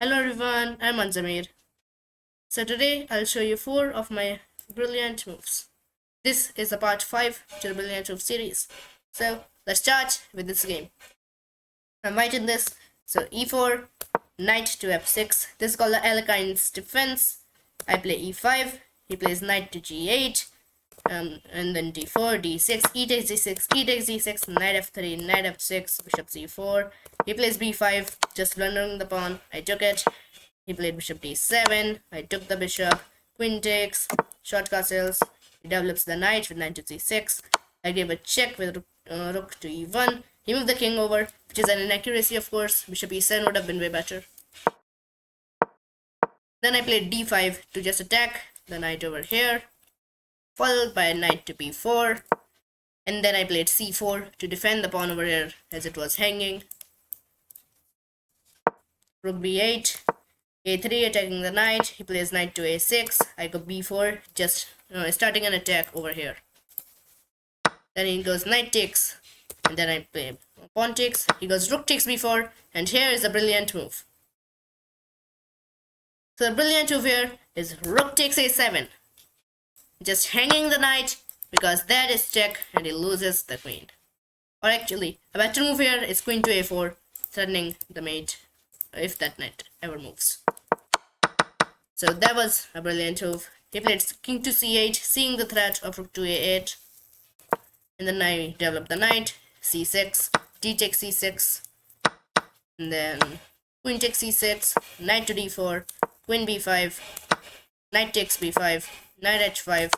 Hello everyone, I'm Anzamir. So today I'll show you 4 of my brilliant moves. This is the part 5 to the brilliant move series. So let's start with this game. I'm white in this. So e4, knight to f6. This is called the Alekhines defense. I play e5. He plays knight to g8. And then d4, d6, e takes d6, e takes d6, knight f3, knight f6, bishop c4. He plays b5, just blundering the pawn. I took it. He played bishop d7. I took the bishop. Queen takes. Short castles. He develops the knight with knight to c6. I gave a check with rook to e1. He moved the king over, which is an inaccuracy, of course. Bishop e7 would have been way better. Then I played d5 to just attack the knight over here, followed by a knight to b4. And then I played c4 to defend the pawn over here as it was hanging. Rook b8. a3 attacking the knight. He plays knight to a6. I go b4, just starting an attack over here. Then he goes knight takes, and then I play pawn takes. He goes rook takes b4, and here is a brilliant move. So the brilliant move here is rook takes a7, just hanging the knight because that is check, and he loses the queen. Or actually, a better move here is queen to a4, threatening the mate if that knight ever moves. So that was a brilliant move. He played king to c8, seeing the threat of rook to a8. And then I developed the knight, c6, d takes c6, and then queen takes c6, knight to d4, queen b5, knight takes b5, knight h5,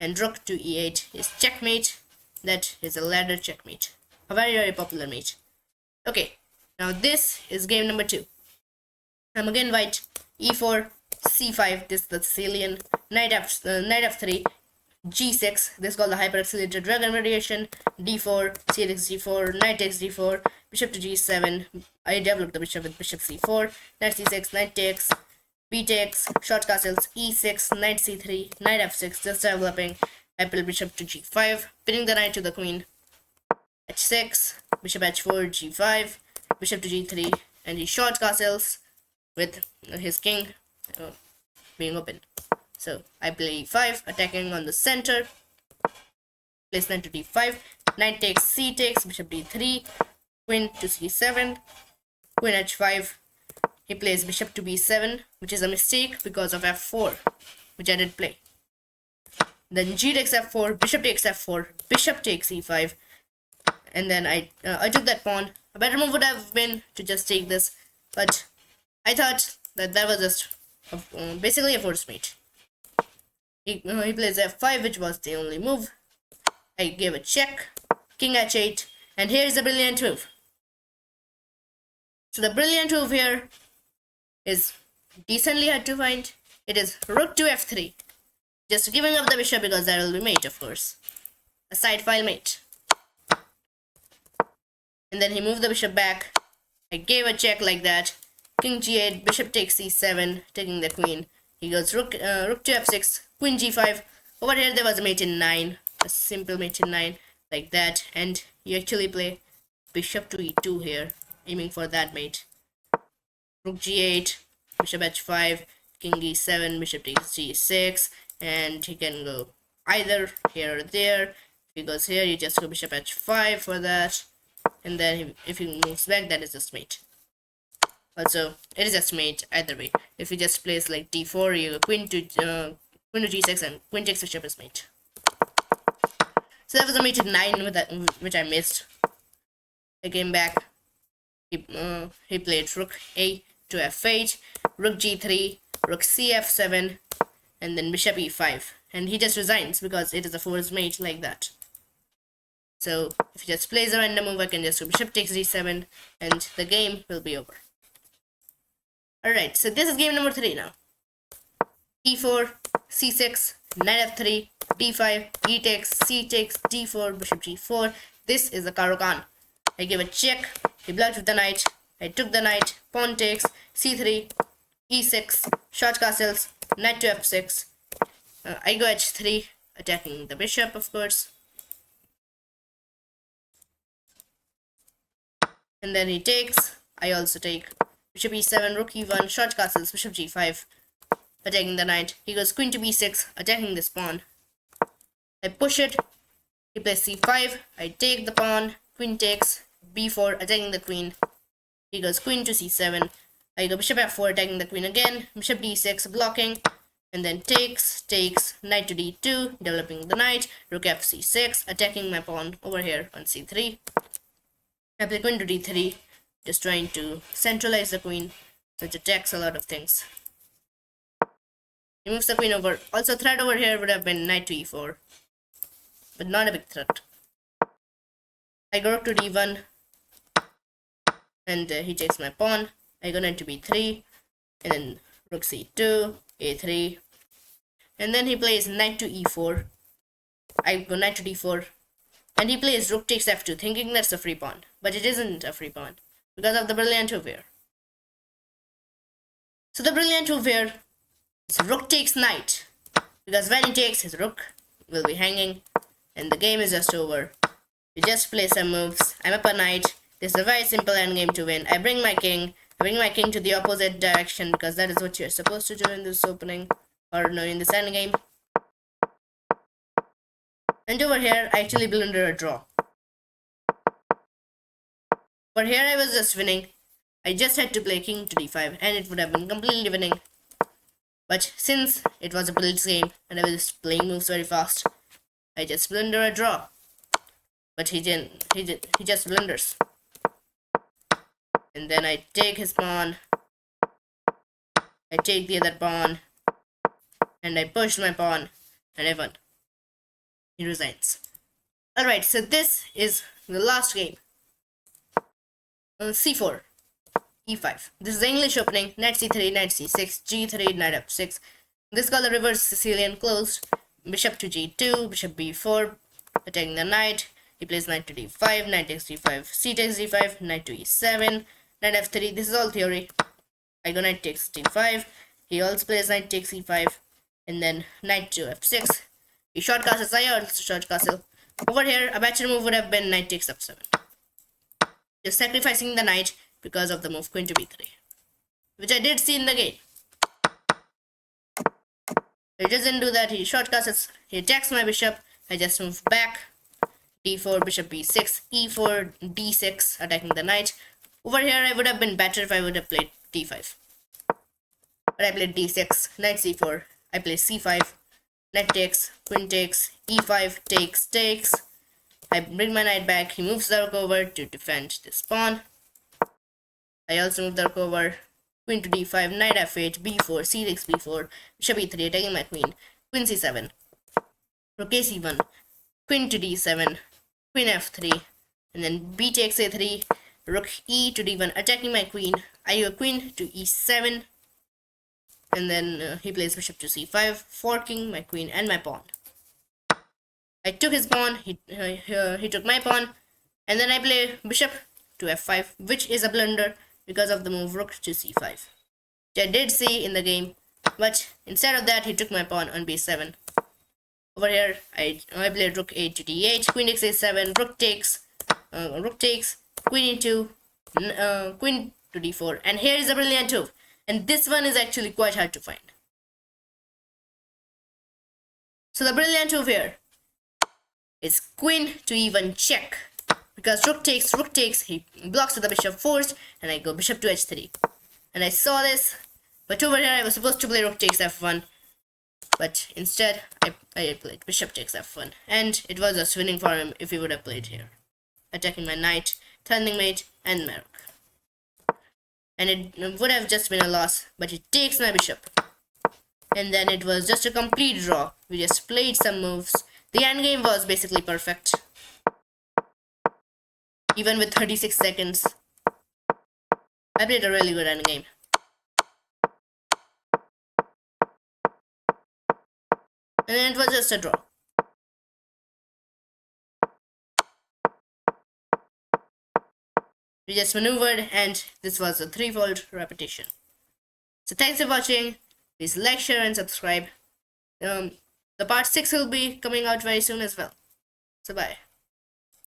and rook to e8 is checkmate. That is a ladder checkmate. A very, very popular mate. Okay, now this is game number 2. I'm again white, e4, c5, this is the Sicilian, knight f3, g6, this is called the hyper-accelerated dragon variation, d4, c takes d4, knight takes d4, bishop to g7, I developed the bishop with bishop c4, knight c6, knight takes, b takes, short castles, e6, knight c3, knight f6, just developing, I play bishop to g5, pinning the knight to the queen, h6, bishop h4, g5, bishop to g3, and he short castles with his king being open. So I play e5, attacking on the center. Place knight to d5. Knight takes, c takes, bishop d3, queen to c7, queen h5. He plays bishop to b7, which is a mistake because of f4, which I did play. Then g takes f4, bishop takes f4, bishop takes e5, and then I took that pawn. A better move would have been to just take this, but I thought that was just basically a force mate. He plays f5, which was the only move. I gave a check, king h8, and here's a brilliant move. So the brilliant move here is decently hard to find. It is rook to f3, just giving up the bishop because that will be mate, of course. A side file mate. And then he moved the bishop back. I gave a check like that. King g8, bishop takes c7, taking the queen. He goes rook to f6, queen g5. Over here there was a mate in 9, a simple mate in 9, like that. And you actually play bishop to e2 here, aiming for that mate. Rook g8, bishop h5, king e7, bishop takes g6, and he can go either here or there. If he goes here, you just go bishop h5 for that. And then if he moves back, that is just mate. Also, it is just mate either way. If he just plays like d4, you go queen to g6, and queen takes bishop is mate. So that was a mate at 9 with that, which I missed. I came back. He played rook a to f8, rook g3, rook cf7, and then bishop e5. And he just resigns because it is a forced mate like that. So if he just plays a random move, I can just go bishop takes d7, and the game will be over. Alright, so this is game number 3 now. e4, c6, knight f3, d5, e takes, c takes, d4, bishop g4. This is the Caro-Kann. I give a check, he blocked with the knight, I took the knight, pawn takes, c3, e6, short castles, knight to f6. I go h3, attacking the bishop, of course. And then he takes, I also take, bishop e7, rook e1, short castles, bishop g5, attacking the knight. He goes queen to b6, attacking this pawn. I push it, he plays c5, I take the pawn, queen takes, b4, attacking the queen. He goes queen to c7, I go bishop f4, attacking the queen again, bishop d6, blocking, and then takes, knight to d2, developing the knight, rook f c6, attacking my pawn over here on c3. I play queen to d3, just trying to centralize the queen, so it attacks a lot of things. He moves the queen over. Also, threat over here would have been knight to e4, but not a big threat. I go rook to d1, and he takes my pawn. I go knight to b3, and then rook c2, a3, and then he plays knight to e4. I go knight to d4, and he plays rook takes f2, thinking that's a free pawn, but it isn't a free pawn because of the brilliant move here. So the brilliant move here is rook takes knight, because when he takes, his rook will be hanging, and the game is just over. You just play some moves. I'm up a knight. This is a very simple endgame to win. I bring my king to the opposite direction, because that is what you're supposed to do in this opening, or no, in this endgame. And over here, I actually blunder a draw. But here I was just winning. I just had to play king to d5, and it would have been completely winning. But since it was a blitz game, and I was just playing moves very fast, I just blunder a draw. But he didn't. He just blunders. And then I take his pawn. I take the other pawn. And I push my pawn. And I won. He resigns. Alright, so this is the last game. c4. e5. This is the English opening. Knight c3, knight c6, g3, knight f6. This is called the reverse Sicilian closed. Bishop to g2, bishop b4, attacking the knight. He plays knight to d5, knight takes d5, c takes d5, knight to e7, knight f3. This is all theory. I go knight takes d5. He also plays knight takes e5, and then knight to f6. He short castles. I also short castle. Over here, a better move would have been knight takes f7. Just sacrificing the knight because of the move queen to b3, which I did see in the game. He doesn't do that. He short castles. He attacks my bishop. I just move back. d4, bishop b6, e4, d6, attacking the knight. Over here, I would have been better if I would have played d5. But I played d6, knight c4. I play c5, knight takes, queen takes, e5, takes. I bring my knight back. He moves the rook over to defend this pawn. I also move the rook over. Queen to d5, knight f8, b4, c takes b4, bishop e3, attacking my queen. Queen c7, rook a c1, queen to d7, queen f3, and then b takes a3, rook e to d1, attacking my queen. I go queen to e7, and then he plays bishop to c5, forking my queen and my pawn. I took his pawn, he took my pawn, and then I play bishop to f5, which is a blunder because of the move rook to c5, which I did see in the game, but instead of that, he took my pawn on b7. Over here, I played rook a to d8, queen takes a7, rook takes, queen into, queen to d4, and here is a brilliant move, and this one is actually quite hard to find. So the brilliant move here is queen to e1 check, because rook takes, he blocks with the bishop forced, and I go bishop to h3. And I saw this, but over here I was supposed to play rook takes f1, but instead I played bishop takes f1, and it was just winning for him if he would have played here, attacking my knight, turning mate, and my rook. And it would have just been a loss, but he takes my bishop. And then it was just a complete draw. We just played some moves. The endgame was basically perfect, even with 36 seconds. I played a really good endgame. And then it was just a draw. We just maneuvered, and this was a threefold repetition. So thanks for watching. Please like, share, and subscribe. The part 6 will be coming out very soon as well. So bye.